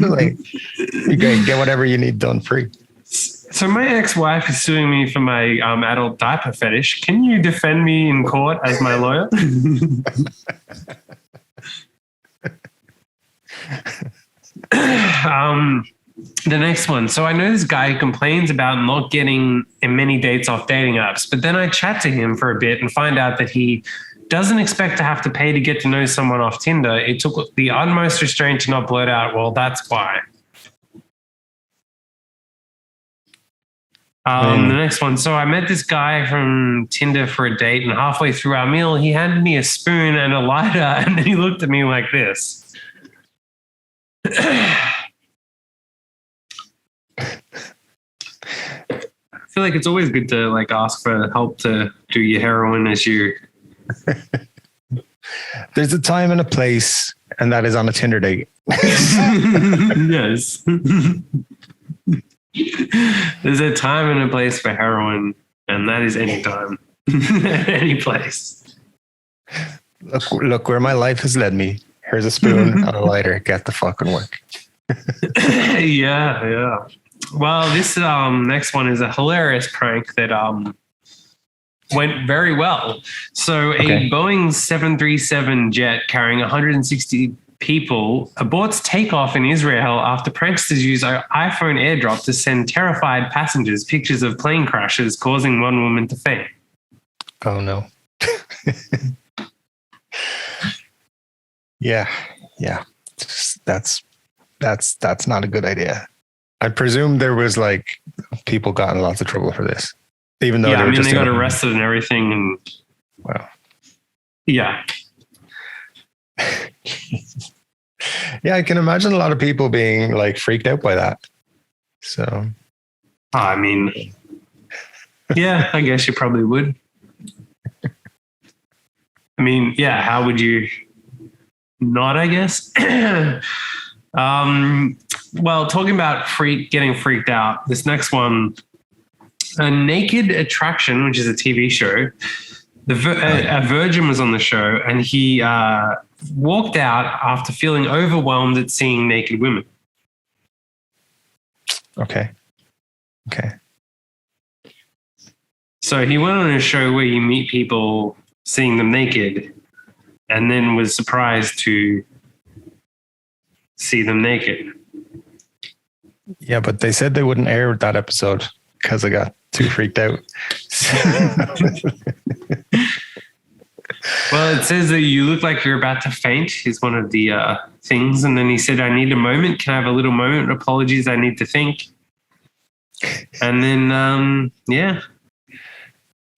get whatever you need done free? So my ex-wife is suing me for my adult diaper fetish. Can you defend me in court as my lawyer? The next one. So I know this guy complains about not getting many dates off dating apps, but then I chat to him for a bit and find out that he doesn't expect to have to pay to get to know someone off Tinder. It took the utmost restraint to not blurt out, well, that's why. The next one. So I met this guy from Tinder for a date, and halfway through our meal, he handed me a spoon and a lighter, and then he looked at me like this. I feel like it's always good to ask for help to do your heroin as you. There's a time and a place, and that is on a Tinder date. Yes. There's a time and a place for heroin, and that is any time, any place. Look where my life has led me. Here's a spoon and a lighter. Get the fucking work. Yeah. Well, this next one is a hilarious prank that went very well. So a Boeing 737 jet carrying 160 people aborts takeoff in Israel after pranksters use an iPhone airdrop to send terrified passengers pictures of plane crashes, causing one woman to faint. Oh no. Yeah. That's not a good idea. I presume there was people got in lots of trouble for this, even though they got arrested and everything. And wow. Yeah. Yeah, I can imagine a lot of people being freaked out by that. So, I mean, yeah, I guess you probably would. I mean, yeah, how would you not, I guess? Well, talking about getting freaked out, this next one, a Naked Attraction, which is a TV show. A virgin was on the show, and he walked out after feeling overwhelmed at seeing naked women. Okay. So he went on a show where you meet people seeing them naked, and then was surprised to see them naked. Yeah, but they said they wouldn't air that episode because I got too freaked out. Well, it says that you look like you're about to faint is one of the things. And then he said, I need a moment. Can I have a little moment? Apologies, I need to think. And then,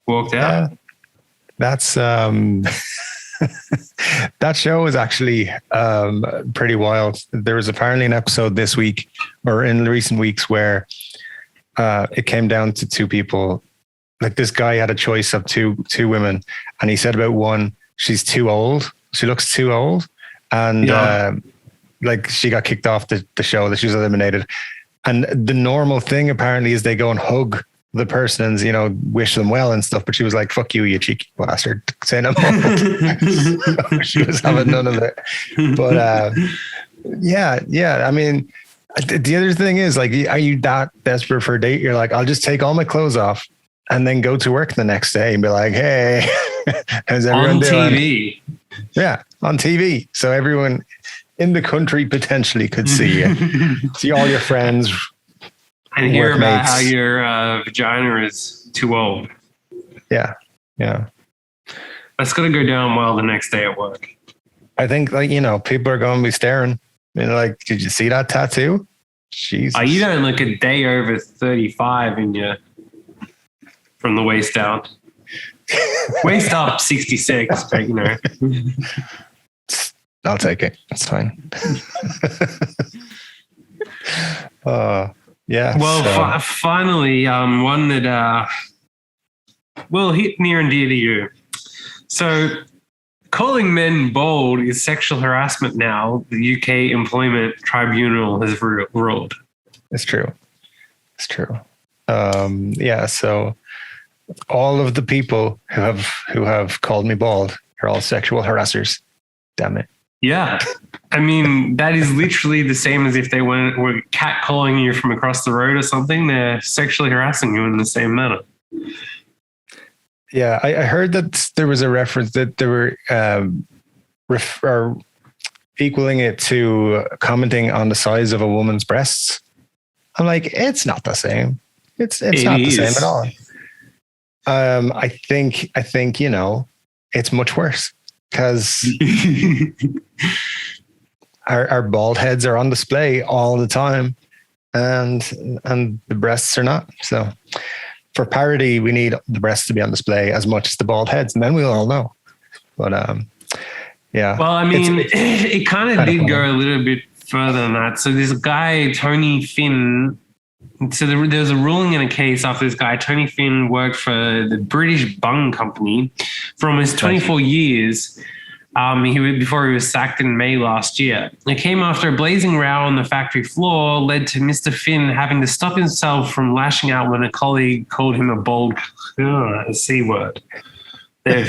walked out. That's that show is actually pretty wild. There was apparently an episode this week or in recent weeks where it came down to two people. This guy had a choice of two women, and he said about one, she's too old. She looks too old. And she got kicked off the show, that she was eliminated. And the normal thing apparently is they go and hug the person and, wish them well and stuff. But she was like, fuck you cheeky bastard. Saying I'm old. She was having none of it. But yeah. I mean, the other thing is are you that desperate for a date? You're like, I'll just take all my clothes off and then go to work the next day and be like, hey, how's everyone doing? On TV. Yeah. on TV. So everyone in the country potentially could see you. See all your friends. And hear about how your vagina is too old. Yeah. Yeah. That's going to go down well the next day at work. I think, people are going to be staring. Like, did you see that tattoo? Jesus. You don't look a day over 35 in your from the waist down. Waist up 66, but I'll take it. That's fine. Yeah. Well, finally, one that will hit near and dear to you. So, calling men bald is sexual harassment now, the UK Employment Tribunal has ruled. It's true. It's true. So all of the people who have called me bald are all sexual harassers. Damn it. Yeah. I mean, that is literally the same as if they were catcalling you from across the road or something. They're sexually harassing you in the same manner. Yeah, I heard that there was a reference that they were equaling it to commenting on the size of a woman's breasts. I'm like, it's not the same. It's not the same at all. I think it's much worse because our bald heads are on display all the time, and the breasts are not. So. For parody, we need the breasts to be on display as much as the bald heads, and then we'll all know. But yeah. Well, I mean, it kind of did go a little bit further than that. So this guy, Tony Finn, there was a ruling in a case after this guy, Tony Finn, worked for the British Bung Company for almost 24 years. Before he was sacked in May last year. It came after a blazing row on the factory floor led to Mr. Finn having to stop himself from lashing out when a colleague called him a bold a C word. A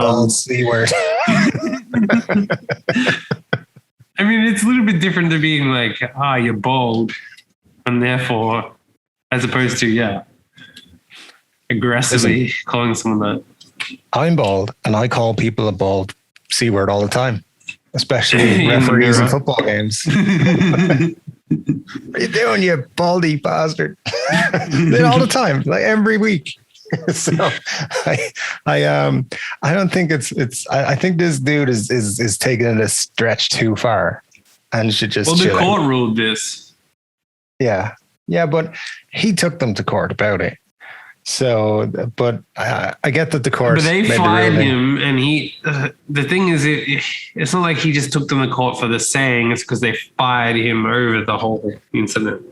bold C word. I mean, it's a little bit different to being like, you're bold, and therefore, as opposed to, aggressively calling someone that. I'm bald, and I call people a bald C word all the time, especially referees in football games. What are you doing, you baldy bastard? All the time, like every week. So I don't think I think this dude is taking it a stretch too far and should just the court ruled this. Yeah, but he took them to court about it. So, but I get that the court. But they fired him, and the thing is, it's not like he just took them to court for the saying. It's because they fired him over the whole incident.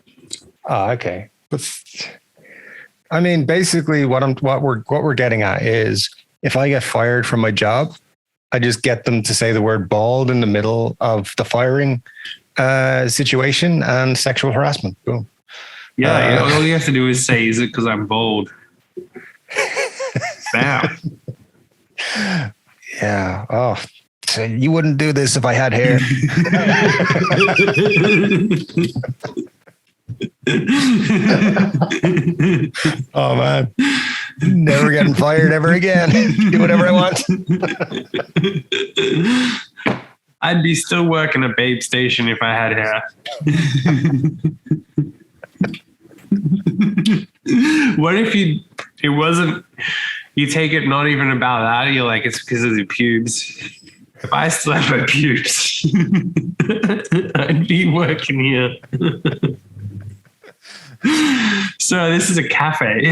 Oh, okay. But I mean, basically, what we're getting at is, if I get fired from my job, I just get them to say the word bald in the middle of the firing situation, and sexual harassment. Boom. Yeah, all you have to do is say, "Is it because I'm bald?" Bam. Yeah. Oh, so you wouldn't do this if I had hair. Oh man, never getting fired ever again. Do whatever I want. I'd be still working a babe station if I had hair. What if you take it not even about that? You're like, it's because of the pubes. If I still have my pubes, I'd be working here. So this is a cafe.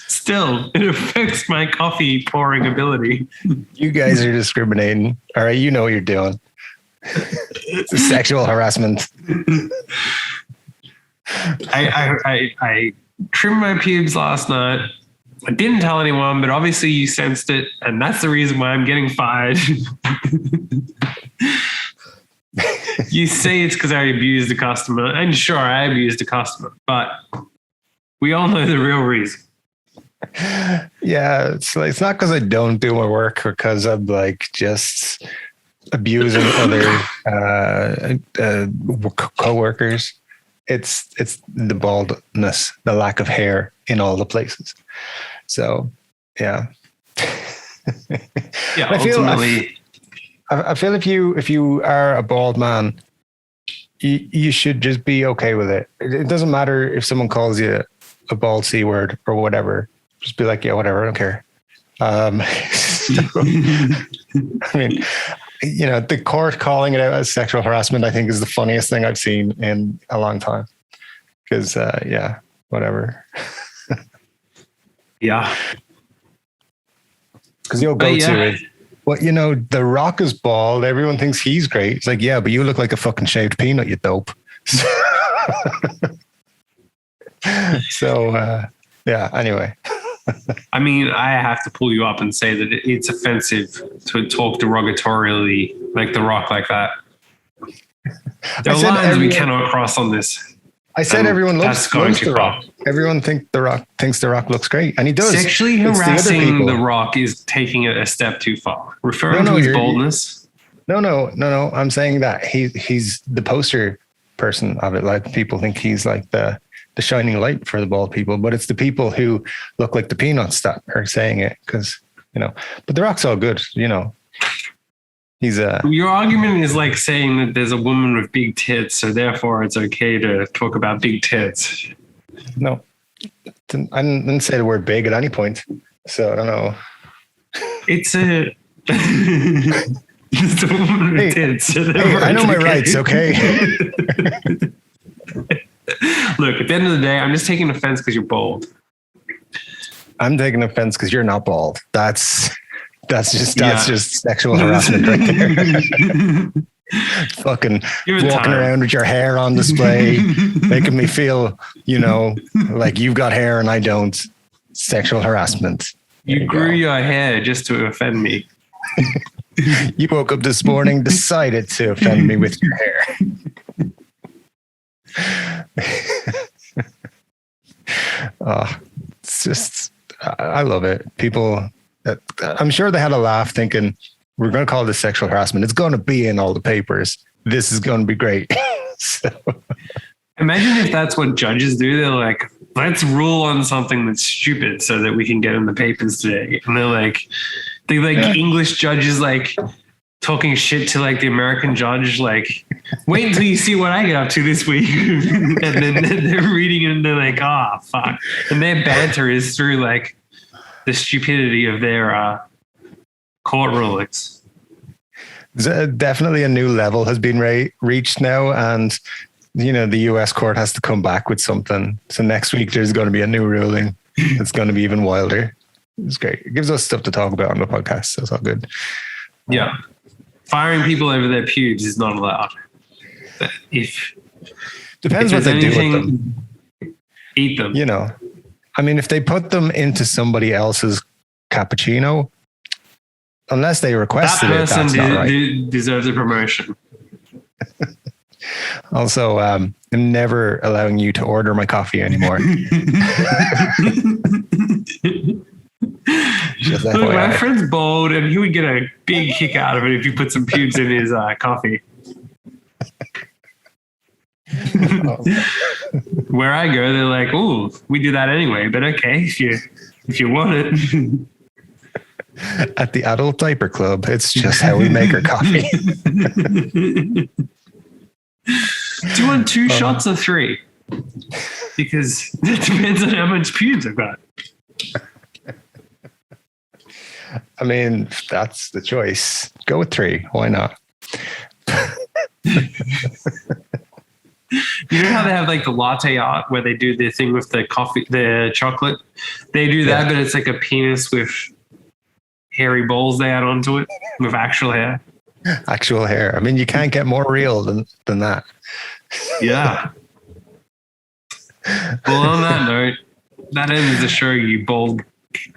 Still, it affects my coffee pouring ability. You guys are discriminating. All right, you know what you're doing. It's sexual harassment. I trimmed my pubes last night. I didn't tell anyone, but obviously you sensed it, and that's the reason why I'm getting fired. You say it's because I abused the customer, and sure, I abused the customer, but we all know the real reason. Yeah, it's not because I don't do my work or because I'm like just abusing other co-workers. It's the baldness, the lack of hair in all the places. So, yeah. Yeah, I feel ultimately. I feel if you are a bald man, you should just be okay with it. It doesn't matter if someone calls you a bald C word or whatever. Just be like, yeah, whatever, I don't care. I mean, the court calling it out as sexual harassment, I think, is the funniest thing I've seen in a long time. Because, yeah, whatever. Yeah. Because you'll go to it. Well, The Rock is bald. Everyone thinks he's great. It's like, yeah, but you look like a fucking shaved peanut, you dope. So, yeah, anyway. I mean, I have to pull you up and say that it's offensive to talk derogatorily like The Rock like that. There are lines we cannot cross on this. I said everyone loves The Rock. Everyone thinks The Rock looks great, and he does. Sexually harassing The Rock is taking it a step too far. Referring to his boldness. No. I'm saying that he's the poster person of it. Like, people think he's like the shining light for the bald people, but it's the people who look like the peanuts that are saying it, because but The Rock's all good. He's Your argument is like saying that there's a woman with big tits, so therefore it's okay to talk about big tits. No, I didn't say the word big at any point, so I don't know. It's a it's a woman with tits. So I know my rights, okay? Look, at the end of the day, I'm just taking offense because you're bald. I'm taking offense because you're not bald. That's just sexual harassment right there. Fucking walking around with your hair on display, making me feel, like you've got hair and I don't. Sexual harassment. You grew your hair just to offend me. You woke up this morning, decided to offend me with your hair. It's just, I love it. People, I'm sure they had a laugh thinking, we're going to call this sexual harassment. It's going to be in all the papers. This is going to be great. So. Imagine if that's what judges do. They're like, let's rule on something that's stupid so that we can get in the papers today. And they're like English judges like talking shit to like the American judge, like, wait until you see what I get up to this week. And then they're reading it and they're like, fuck. And their banter is through like the stupidity of their court rulings. Definitely a new level has been reached now. And, the US court has to come back with something. So next week there's going to be a new ruling. It's going to be even wilder. It's great. It gives us stuff to talk about on the podcast. So it's all good. Yeah. Firing people over their pubes is not allowed. Depends what they do with them. Eat them. I mean, if they put them into somebody else's cappuccino, unless they requested it, that's not right. Deserves a promotion. Also, I'm never allowing you to order my coffee anymore. Look, my friend's bald, and he would get a big kick out of it if you put some pubes in his coffee. Where I go, they're like, "Oh, we do that anyway." But okay, if you want it. At the Adult Diaper Club, it's just how we make our coffee. Do you want 2 shots or 3? Because it depends on how much pubes I've got. I mean, that's the choice. Go with 3. Why not? You know how they have like the latte art where they do their thing with the coffee, the chocolate? They do that, but it's like a penis with hairy balls they add onto it with actual hair. Actual hair. I mean, you can't get more real than that. Yeah. Well, on that note, that ends the show, you bald